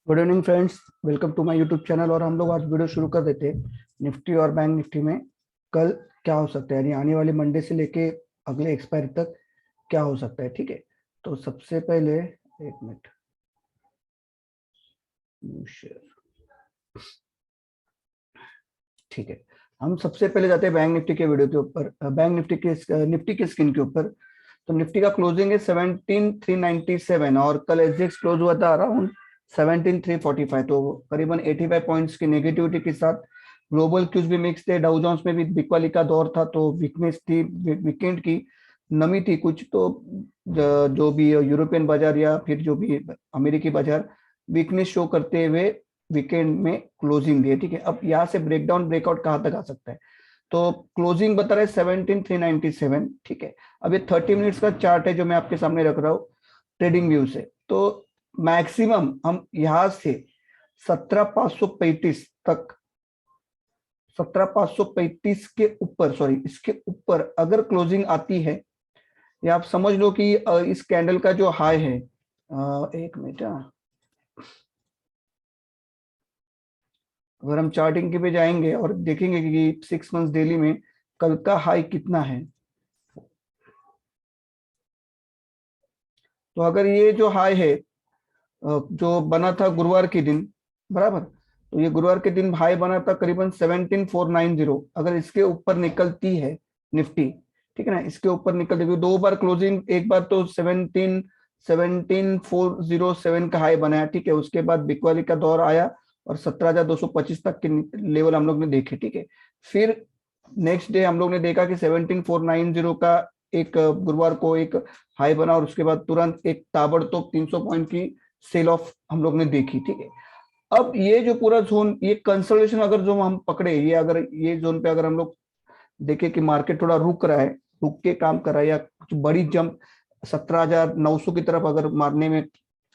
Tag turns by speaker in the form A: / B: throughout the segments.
A: Good evening friends, welcome to my YouTube channel. और हम लोग आज वीडियो शुरू कर देते हैं निफ्टी और बैंक निफ्टी में कल क्या हो सकता है, यानी आने वाले मंडे से लेके अगले एक्सपायरी तक क्या हो सकता है। ठीक है, तो सबसे पहले एक मिनट, ठीक है, हम सबसे पहले जाते हैं बैंक निफ्टी के वीडियो के ऊपर, बैंक निफ्टी के स्क्रीन के ऊपर। तो निफ्टी का क्लोजिंग है 17,397 और कल एसजीएक्स क्लोज हुआ था अराउंड 17,345, तो करीबन 85 पॉइंट्स की नेगेटिविटी के साथ। ग्लोबल क्यूज भी मिक्स थे, डाउ जोन्स में भी बिकवाली का दौर था, तो वीकनेस थी, वीकेंड की नमी थी कुछ। तो जो भी यूरोपियन बाजार या फिर जो भी अमेरिकी बाजार वीकनेस शो करते हुए वीकेंड में क्लोजिंग दिए। ठीक है, अब यहाँ से ब्रेकडाउन ब्रेकआउट कहाँ तक आ सकता है, तो क्लोजिंग बता रहे 17,397। ठीक है, अब ये 30 मिनट्स का चार्ट है जो मैं आपके सामने रख रहा हूँ ट्रेडिंग व्यू से। तो मैक्सिमम हम यहाँ से 17,535 तक, 17,535 के ऊपर, सॉरी इसके ऊपर अगर क्लोजिंग आती है, या आप समझ लो कि इस कैंडल का जो हाई है, एक मिनट, अगर हम चार्टिंग के पे जाएंगे और देखेंगे कि 6 मंथ्स डेली में कल का हाई कितना है, तो अगर ये जो हाई है जो बना था गुरुवार के दिन, बराबर, तो ये गुरुवार के दिन हाई बना था करीबन 17,490। अगर इसके ऊपर निकलती है निफ्टी, ठीक है ना, इसके ऊपर निकलती है, दो बार क्लोजिंग, एक बार तो 17,407 का हाई बनाया, ठीक है, उसके बाद बिकवाली का दौर आया और 17,225 तक के लेवल हम लोग ने देखे। ठीक है, फिर नेक्स्ट डे हम लोग ने देखा कि 17,490 का एक गुरुवार को एक हाई बना और उसके बाद तुरंत एक ताबड़तोड़ 300 पॉइंट की सेल ऑफ हम लोग ने देखी। ठीक है, अब ये जो पूरा जोन, ये कंसोलिडेशन अगर जो हम पकड़े, ये अगर ये जोन पे अगर हम लोग देखे कि मार्केट थोड़ा रुक रहा है, रुक के काम कर रहा है, या कुछ बड़ी जंप 17,900 की तरफ अगर मारने में,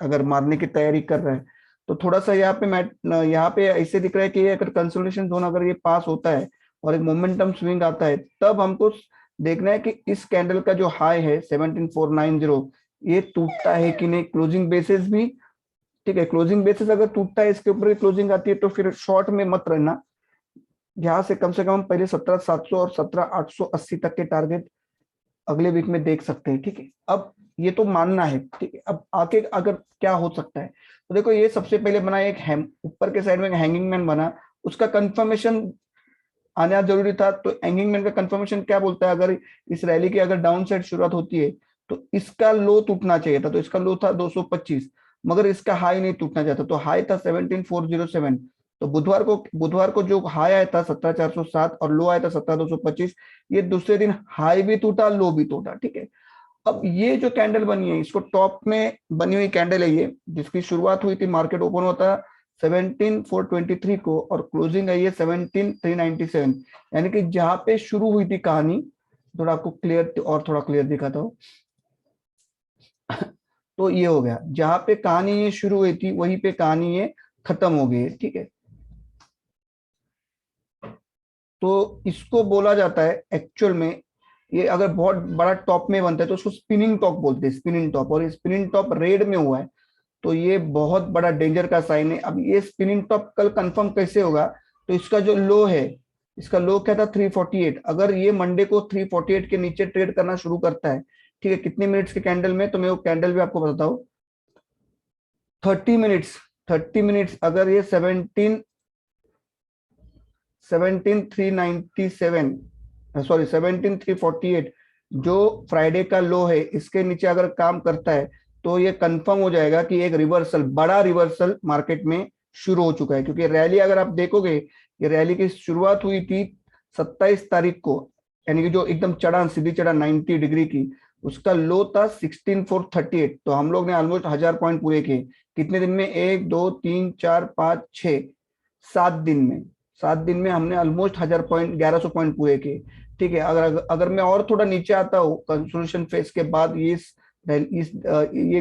A: अगर मारने की तैयारी कर रहा है, तो थोड़ा सा यहाँ पे ऐसे दिख रहा है कि ये अगर कंसोलिडेशन जोन अगर ये पास होता है और एक मोमेंटम स्विंग आता है, तब हमको देखना है कि इस कैंडल का जो हाई है 17,490, ये टूटता है कि नहीं क्लोजिंग बेसिस भी। ठीक है, क्लोजिंग बेसिस अगर टूटता है, इसके ऊपर क्लोजिंग आती है, तो फिर शॉर्ट में मत रहना। यहाँ से कम पहले 17,700 और 17,880 तक के टारगेट अगले वीक में देख सकते हैं। ठीक है, अब ये तो मानना है। ठीक है, अब आके अगर क्या हो सकता है, तो देखो ये सबसे पहले बना एक ऊपर के साइड में एक हैंगिंग मैन बना, उसका कंफर्मेशन आना जरूरी था। तो हैंगिंग मैन का कंफर्मेशन क्या बोलता है, अगर इस रैली की अगर डाउन साइड शुरुआत होती है तो इसका लो टूटना चाहिए था, तो इसका लो था 225, मगर इसका हाई नहीं टूटना चाहता, तो हाई था 17,407। तो बुधवार को जो हाई आया था 17,407 और लो आया था 17,225, ये दूसरे दिन हाई भी टूटा, लो भी टूटा। ठीक है, अब ये जो कैंडल बनी है, इसको टॉप में बनी हुई कैंडल है ये, जिसकी शुरुआत हुई थी, मार्केट ओपन होता 17,423 को और क्लोजिंग आई है 17,397, यानी कि जहां पे शुरू हुई थी कहानी, थोड़ा आपको क्लियर और थोड़ा क्लियर दिखाता हूं। तो ये हो गया, जहां पे कहानी ये शुरू हुई थी वहीं पे कहानी ये खत्म हो गई है। ठीक है, तो इसको बोला जाता है एक्चुअल में, ये अगर बहुत बड़ा टॉप में बनता है तो उसको स्पिनिंग टॉप बोलते हैं, स्पिनिंग टॉप, और स्पिनिंग टॉप रेड में हुआ है, तो ये बहुत बड़ा डेंजर का साइन है। अब ये स्पिनिंग टॉप कल कंफर्म कैसे होगा, तो इसका जो लो है, इसका लो क्या था 348, अगर ये मंडे को 348 के नीचे ट्रेड करना शुरू करता है, ठीक है, कितने मिनट्स के कैंडल में, तो मैं वो कैंडल भी आपको बताता हूँ, 30 मिनट्स, 30 मिनट्स, अगर ये 17,397, सॉरी 17,348 जो फ्राइडे का लो है, इसके नीचे अगर काम करता है, तो ये कंफर्म हो जाएगा कि एक रिवर्सल, बड़ा रिवर्सल मार्केट में शुरू हो चुका है। क्योंकि रैली अगर आप देखोगे, ये रैली की शुरुआत हुई थी 27 तारीख को, यानी कि जो एकदम चढ़ा, सीधी चढ़ा 90 डिग्री की, उसका लो था 16,438, तो हम लोग ने ऑलमोस्ट 1,000 पॉइंट पूरे किए। कितने दिन में, 1 2 3 4 5 6 7 दिन में, 7 दिन में हमने ऑलमोस्ट 1,000 पॉइंट, 1,100 पॉइंट पूरे किए। ठीक है, अगर मैं और थोड़ा नीचे आता हूँ कंसोलिडेशन फेज के बाद, ये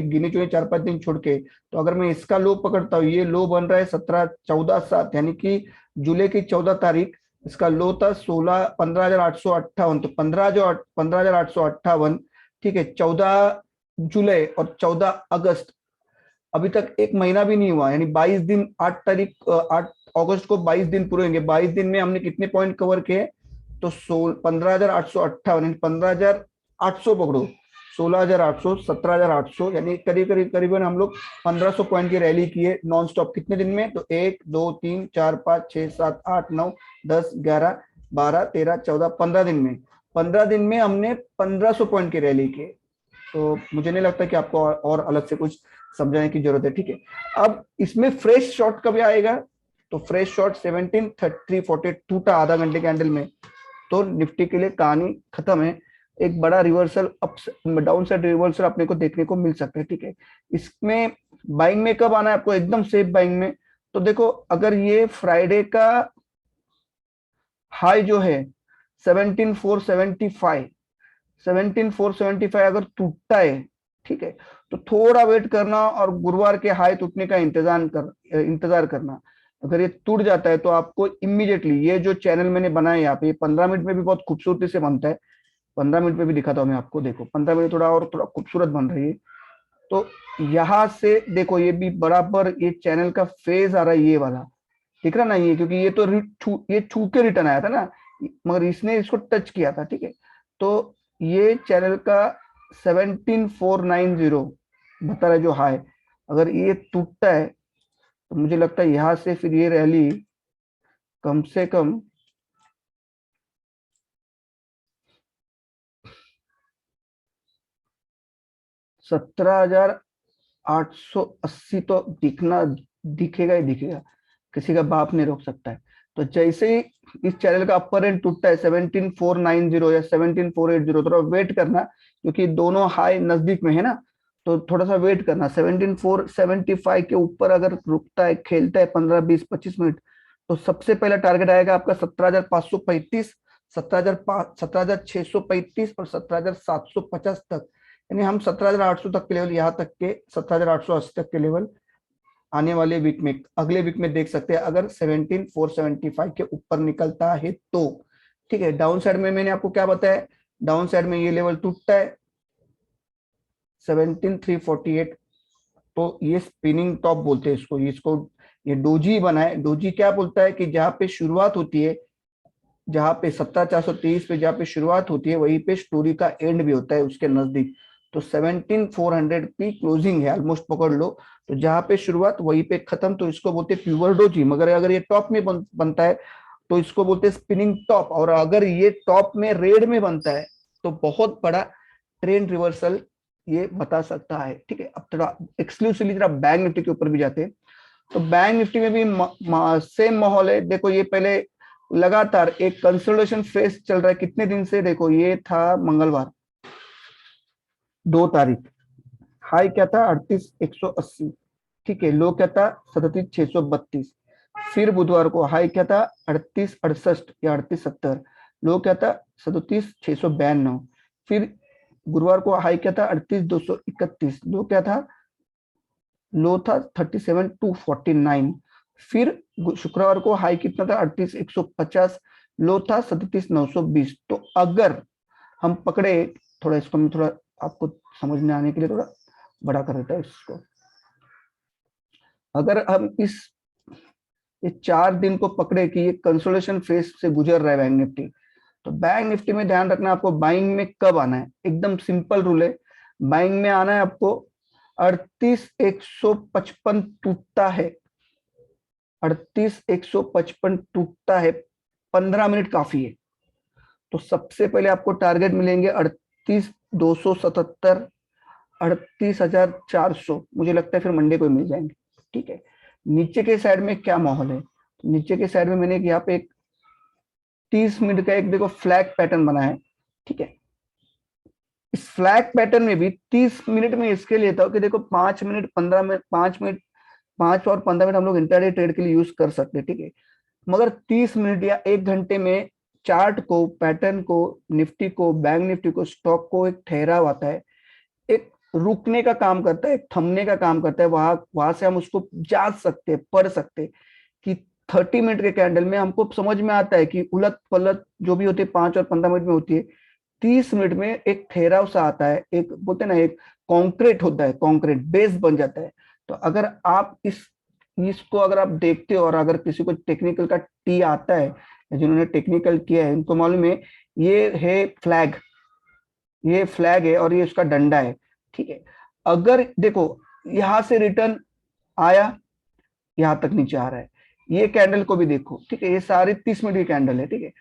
A: गिने चुने 4-5 दिन छोड़ के, तो अगर मैं इसका लो पकड़ता हूँ, ये लो बन रहा है 17-14-7, यानी कि जुलाई की 14 तारीख, इसका लो था 15,858, तो 15,858, ठीक है, 14 जुलाई और 14 अगस्त, अभी तक एक महीना भी नहीं हुआ, यानी 22 दिन, 8 अगस्त को 22 दिन पूरे होंगे। 22 दिन में हमने कितने पॉइंट कवर किए? तो 15,858, 15,800 पकड़ो, 16,800, 17,800, यानी करीब करीब करीबन हम लोग 1,500 पॉइंट की रैली किए नॉन स्टॉप। कितने दिन में? तो 1 2 3 4 5 6 7 8 9 10 11 12 13 14 15 दिन में, 15 दिन में हमने 1,500 पॉइंट की रैली की। तो मुझे नहीं लगता कि आपको और अलग से कुछ समझाने की जरूरत है, ठीक है। अब इसमें फ्रेश शॉट कब आएगा? तो फ्रेश शॉट 17:30-42 टूटा आधा घंटे कैंडल में, तो निफ्टी के लिए कहानी खत्म है। एक बड़ा reversal, up down side reversal अपने को देखने को मिल सकता है, ठीक है। इसमें बाइंग में कब आना है आपको? एकदम सेफ बाइंग में। तो देखो, अगर ये फ्राइडे का हाई जो है 17,475, 17,475 अगर टूटता है, ठीक है, तो थोड़ा वेट करना और गुरुवार के हाई टूटने का इंतजार करना। अगर ये टूट जाता है तो आपको इमीडिएटली, ये जो चैनल मैंने बनाया यहाँ पे, 15 मिनट में भी बहुत खूबसूरती से बनता है, 15 मिनट में भी दिखाता हूँ मैं आपको। देखो 15 मिनट थोड़ा खूबसूरत बन रही है। तो यहाँ से देखो, ये भी बराबर ये चैनल का फेज आ रहा है, ये वाला दिख रहा ना ये, क्योंकि ये तो ये छू के रिटर्न आया था ना, मगर इसने इसको टच किया था, ठीक है। तो ये चैनल का 17,490 बता रहा है जो हाई, अगर ये टूटता है तो मुझे लगता है यहां से फिर ये रैली कम से कम 17,880 तो दिखेगा ही दिखेगा, किसी का बाप नहीं रोक सकता है। तो जैसे ही इस चैनल का अपर एंड टूटता है 17,490 या 17,480, थोड़ा वेट करना, क्योंकि दोनों हाई नजदीक में है ना, तो थोड़ा सा वेट करना। 17,475 के ऊपर अगर रुकता है, खेलता है 15 20 25 मिनट, तो सबसे पहला टारगेट आएगा आपका 17,535, 17,635 और 17,750 तक। यानी हम 17,800 तक के लेवल, यहाँ तक के 17,880 तक के लेवल आने वाले वीक में, अगले वीक में देख सकते हैं, अगर 17,475 के ऊपर निकलता है तो, ठीक है। डाउन साइड में मैंने आपको क्या बताया? डाउन साइड में ये लेवल टूटता है 17,348, तो ये स्पिनिंग टॉप बोलते हैं इसको ये डोजी बना है। डोजी क्या बोलता है कि जहां पे शुरुआत होती है, जहां पे 17,423 पे जहां पे शुरुआत होती है, वहीं पे स्टोरी का एंड भी होता है उसके नजदीक। तो 17,400 की क्लोजिंग है, ऑलमोस्ट पकड़ लो। तो जहां पे शुरुआत वहीं पे खत्म, तो इसको बोलते हैं प्यूअर डोजी। मगर अगर ये टॉप में बनता है तो इसको बोलते हैं स्पिनिंग टॉप। और अगर ये टॉप में रेड में बनता है तो बहुत बड़ा ट्रेंड रिवर्सल ये बता सकता है, ठीक है। अब थोड़ा एक्सक्लूसिवली जरा बैंक निफ्टी के ऊपर भी जाते हैं। तो बैंक निफ्टी में भी सेम माहौल है। देखो, ये पहले लगातार एक कंसोलिडेशन फेज चल रहा है कितने दिन से? देखो, ये था मंगलवार 2 तारीख, हाई क्या था? 38,180, ठीक है। लो क्या था? 37,632। फिर बुधवार को हाई क्या था? 38,68 या 38,70। लो क्या था? 37,692। फिर गुरुवार को हाई क्या था? 38,231। लो क्या था? लो था 37,249। फिर शुक्रवार को हाई कितना था? 38,150। लो था 37,920। तो अगर हम पकड़े, थोड़ा इसको मैं थोड़ा आपको समझ में आने के लिए थोड़ा बड़ा कर देता है इसको। अगर हम ये 4 दिन को पकड़े कि ये कंसोलिडेशन फेज से गुजर रहा है बैंक निफ्टी, तो बैंक निफ्टी में ध्यान रखना आपको बाइंग में कब आना है। एकदम सिंपल रूल है, बाइंग में आना है आपको 38,155 टूटता है, 38,155 टूटता है, 15 मिनट काफी है। तो सबसे पहले आपको टारगेट मिलेंगे 38,277, 38,400। मुझे लगता है फिर मंडे को मिल जाएंगे, ठीक है। नीचे के साइड में क्या माहौल है? नीचे के साइड में मैंने यहाँ पे एक 30 मिनट का एक देखो फ्लैग पैटर्न बना है, ठीक है। इस फ्लैग पैटर्न में भी 30 मिनट में इसके लेता हूँ कि देखो 5 मिनट 15 मिनट 5 मिनट 5 और 15 मिनट हम लोग इंटरडे ट्रेड के लिए यूज कर सकते हैं, ठीक है। मगर 30 मिनट या 1 घंटे में चार्ट को, पैटर्न को, निफ्टी को, बैंक निफ्टी को, स्टॉक को एक ठहराव आता है, एक रुकने का काम करता है, एक थमने का काम करता है। वहां से हम उसको जांच सकते हैं, पढ़ सकते हैं कि 30 मिनट के कैंडल में हमको समझ में आता है कि उलट पलट जो भी होती है 5 और 15 मिनट में होती है, 30 मिनट में एक ठहराव सा आता है, एक बोलते हैं ना, एक कॉन्क्रीट होता है, कॉन्क्रीट बेस बन जाता है। तो अगर आप इसको अगर आप देखते हो और अगर किसी को टेक्निकल का टी आता है, जिन्होंने टेक्निकल किया है उनको मालूम है, ये है फ्लैग, ये फ्लैग है और ये उसका डंडा है, ठीक है। अगर देखो यहां से रिटर्न आया, यहां तक नीचे आ रहा है, ये कैंडल को भी देखो, ठीक है, ये सारे 30 मिनट की कैंडल है, ठीक है।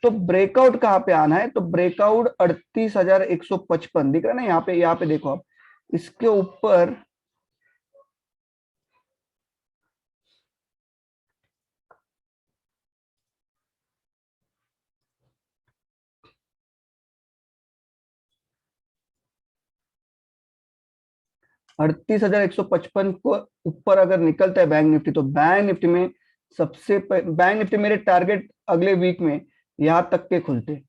A: तो ब्रेकआउट कहां पे आना है, तो ब्रेकआउट 38,155 दिख रहा है ना, यहाँ पे देखो आप, इसके ऊपर 38,155 को ऊपर अगर निकलता है बैंक निफ्टी, तो बैंक निफ्टी में बैंक निफ्टी मेरे टारगेट अगले वीक में यहां तक के खुलते,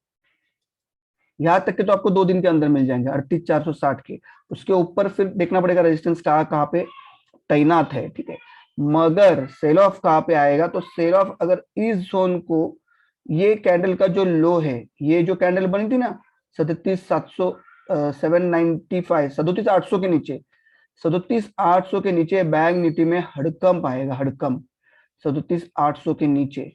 A: यहां तक के तो आपको 2 दिन के अंदर मिल जाएंगे 38,460 के। उसके ऊपर फिर देखना पड़ेगा रेजिस्टेंस कहाँ पे तैनात है, ठीक है। मगर सेल ऑफ कहाँ पे आएगा, तो सेल ऑफ अगर इस जोन को, ये कैंडल का जो लो है, ये जो कैंडल बनी थी ना 37,700 795 37,800 के नीचे, 37,800 के नीचे बैंक निफ्टी में हड़कंप आएगा, हड़कंप 37,800 के नीचे,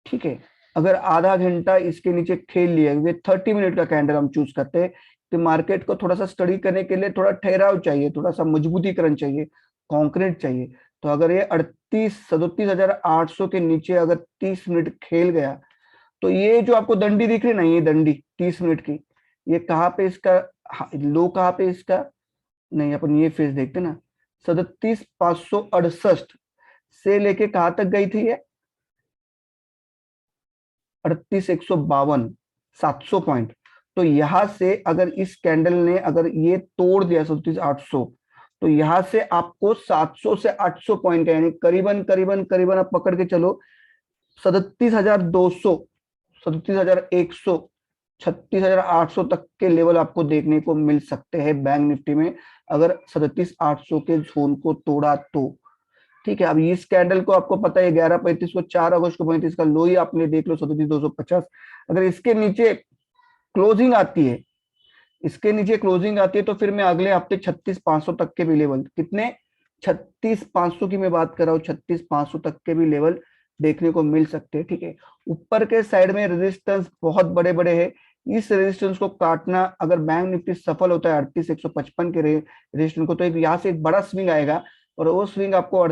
A: ठीक है। अगर आधा घंटा इसके नीचे खेल लिया, क्योंकि 30 मिनट का कैंडल हम चूज करते हैं, तो मार्केट को थोड़ा सा स्टडी करने के लिए थोड़ा ठहराव चाहिए, थोड़ा सा मजबूतीकरण चाहिए, कॉन्क्रीट चाहिए। तो अगर ये 37,800 के नीचे अगर 30 मिनट खेल गया, तो ये जो आपको दंडी दिख रही है ना, ये दंडी 30 मिनट की, ये कहाँ पे इसका लो, कहाँ पे इसका, नहीं अपन ये फेज देखते ना, 37,568 से लेके कहां तक गई थी ये, 38,152, 700 पॉइंट। तो यहां से अगर इस कैंडल ने अगर ये तोड़ दिया 37,800, तो यहां से आपको 700 से 800 पॉइंट है, यानी करीबन करीबन करीबन आप पकड़ के चलो 37,200, 37,100, 36,800 तक के लेवल आपको देखने को मिल सकते हैं बैंक निफ्टी में, अगर 37,800 के जोन को तोड़ा तो, ठीक है। अब इस कैंडल को आपको पता है 11:35 को, 4 अगस्त को 35 का लो ही आपने देख लो 37,250। अगर इसके नीचे क्लोजिंग आती है, इसके नीचे क्लोजिंग आती है, तो फिर मैं अगले हफ्ते 36,500 तक के भी लेवल, कितने, 36,500 की मैं बात कर रहा हूँ, 36,500 तक के भी लेवल देखने को मिल सकते हैं, ठीक है। ऊपर के साइड में रेजिस्टेंस बहुत बड़े बड़े हैं, इस रेजिस्टेंस को काटना अगर बैंक निफ्टी सफल होता है 38,155 के रेजिस्टेंस को, तो एक यहाँ से एक बड़ा स्विंग आएगा, और वो स्विंग आपको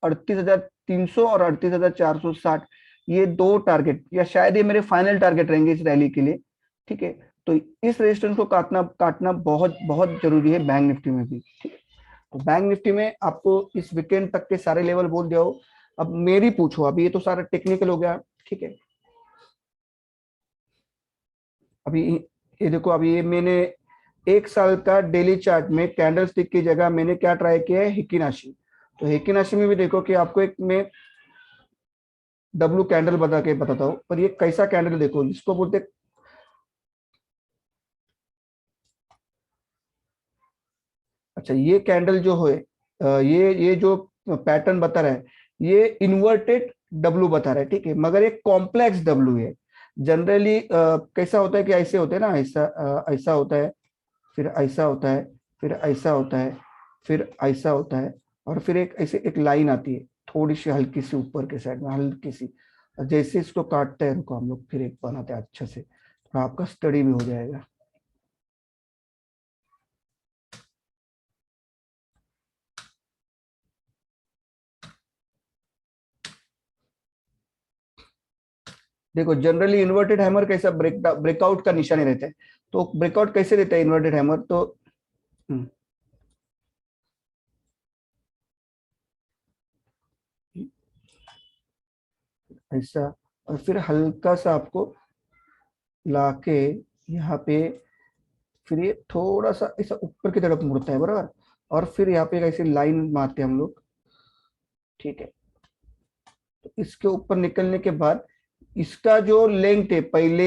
A: 38,300 और 38,460, ये दो टारगेट, या शायद ये मेरे फाइनल टारगेट रहेंगे इस रैली के लिए, ठीक है। तो इस रेजिस्टेंस को काटना काटना बहुत बहुत जरूरी है बैंक निफ्टी में भी, ठीक है। तो बैंक निफ्टी में आपको इस वीकेंड तक के सारे लेवल बोल दिया हो। अब मेरी पूछो, अभी ये तो सारा टेक्निकल हो गया, ठीक है। अभी ये देखो, अभी ये मैंने 1 साल का डेली चार्ट में कैंडल स्टिक की जगह मैंने क्या ट्राई किया है, हिकिनाशी। तो हिकिनाशी में भी देखो कि आपको एक मैं डब्लू कैंडल बता के बताता हूँ, पर ये कैसा कैंडल देखो, इसको बोलते, अच्छा ये कैंडल जो है, ये जो पैटर्न बता रहा है, ये इन्वर्टेड डब्लू बता रहा है, ठीक है, मगर ये कॉम्प्लेक्स डब्लू है। जनरली कैसा होता है कि ऐसे होते हैं ना, ऐसा होता है, फिर ऐसा होता है, फिर ऐसा होता है, फिर ऐसा होता है, और फिर एक ऐसे एक लाइन आती है थोड़ी सी हल्की सी ऊपर के साइड में, हल्की सी। और जैसे इसको काटते हैं इनको हम लोग, फिर एक बनाते हैं अच्छे से, थोड़ा आपका स्टडी भी हो जाएगा। देखो जनरली इन्वर्टेड हैमर कैसा ब्रेकआउट का निशानी रहता है, तो ब्रेकआउट कैसे रहता है इन्वर्टेड हैमर, तो हम्म, ऐसा, और फिर हल्का सा आपको लाके यहाँ पे, फिर ये थोड़ा सा ऐसा ऊपर की तरफ मुड़ता है, बराबर, और फिर यहाँ पे एक ऐसी लाइन मारते हैं हम लोग, ठीक है। तो इसके ऊपर निकलने के बाद इसका जो लेंथ है पहले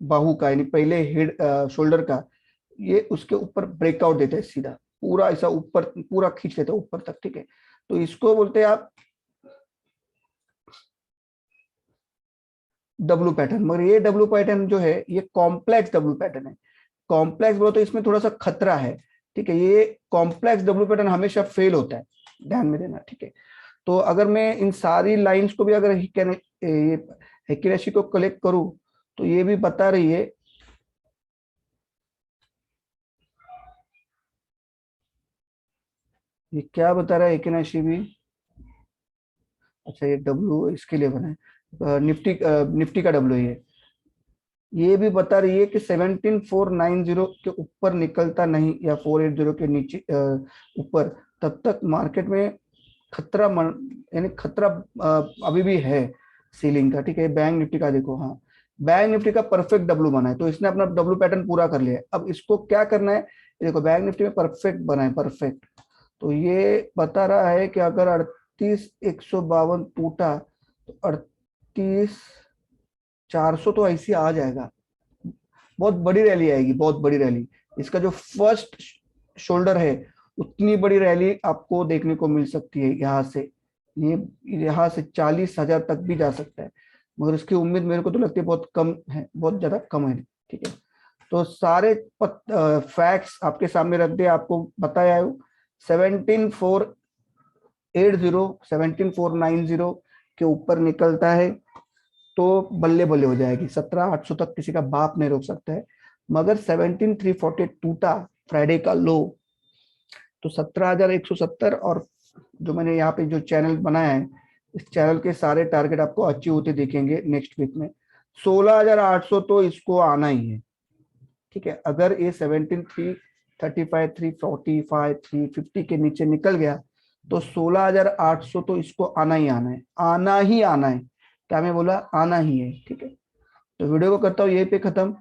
A: बाहू का, यानी पहले हेड शोल्डर का, ये उसके ऊपर ब्रेकआउट देता है सीधा, पूरा ऐसा ऊपर पूरा खींच लेता है ऊपर तक, ठीक है। तो इसको बोलते हैं आप डब्लू पैटर्न, मगर ये डब्लू पैटर्न जो है ये कॉम्प्लेक्स डब्लू पैटर्न है। कॉम्प्लेक्स बोलो तो इसमें थोड़ा सा खतरा है, ठीक है। ये कॉम्प्लेक्स डब्लू पैटर्न हमेशा फेल होता है, ध्यान में देना, ठीक है। तो अगर मैं इन सारी लाइंस को भी अगर हेकी राशि को कलेक्ट करूं तो ये भी बता रही है ये क्या बता रहा है हेकी राशि भी। अच्छा ये डब्ल्यू इसके लिए बना है, निफ्टी का डब्ल्यू ये भी बता रही है कि 17490 के ऊपर निकलता नहीं या 480 के नीचे ऊपर, तब तक मार्केट में खतरा यानी खतरा अभी भी है सीलिंग का, ठीक है। बैंक निफ्टी का देखो, हाँ बैंक निफ्टी का परफेक्ट डब्ल्यू बना है, तो इसने अपना डब्ल्यू पैटर्न पूरा कर लिया है। अब इसको क्या करना है, देखो बैंक निफ्टी में परफेक्ट बना है, परफेक्ट। तो ये बता रहा है कि अगर 38,152 टूटा तो 38,400 तो ऐसी आ जाएगा, बहुत बड़ी रैली आएगी, बहुत बड़ी रैली। इसका जो फर्स्ट शोल्डर है उतनी बड़ी रैली आपको देखने को मिल सकती है यहाँ से, ये यहाँ से 40,000 तक भी जा सकता है, मगर उसकी उम्मीद मेरे को तो लगती है बहुत कम है, बहुत ज्यादा कम है, ठीक है। तो सारे फैक्ट्स आपके सामने रख दिए, आपको बताया 17,480 17,490 के ऊपर निकलता है तो बल्ले बल्ले हो जाएगी, 17,800 तक किसी का बाप नहीं रोक सकता है। मगर 17,340 टूटा फ्राइडे का लो तो 17,170, और जो मैंने यहाँ पे जो चैनल बनाया है इस चैनल के सारे टारगेट आपको अचीव होते दिखेंगे नेक्स्ट वीक में। 16,800 तो इसको आना ही है, ठीक है। अगर ये 17,335 345 350 के नीचे निकल गया तो 16,800 तो इसको आना ही आना है, आना ही आना है। क्या मैं बोला, आना ही है, ठीक है। तो वीडियो को करता हूँ यहीं पे खत्म।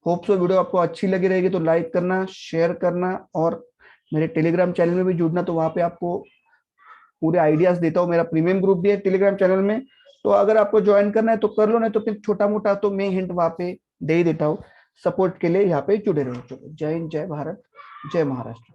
A: होप सो वीडियो आपको अच्छी लगी रहेगी तो लाइक करना, शेयर करना, और मेरे टेलीग्राम चैनल में भी जुड़ना। तो वहां पे आपको पूरे आइडियाज देता हूँ, मेरा प्रीमियम ग्रुप भी है टेलीग्राम चैनल में, तो अगर आपको ज्वाइन करना है तो कर लो, नहीं तो फिर छोटा मोटा तो मैं हिंट वहां पे दे ही देता हूँ। सपोर्ट के लिए यहाँ पे जुड़े रहो। चलो, जय हिंद, जय भारत, जय महाराष्ट्र।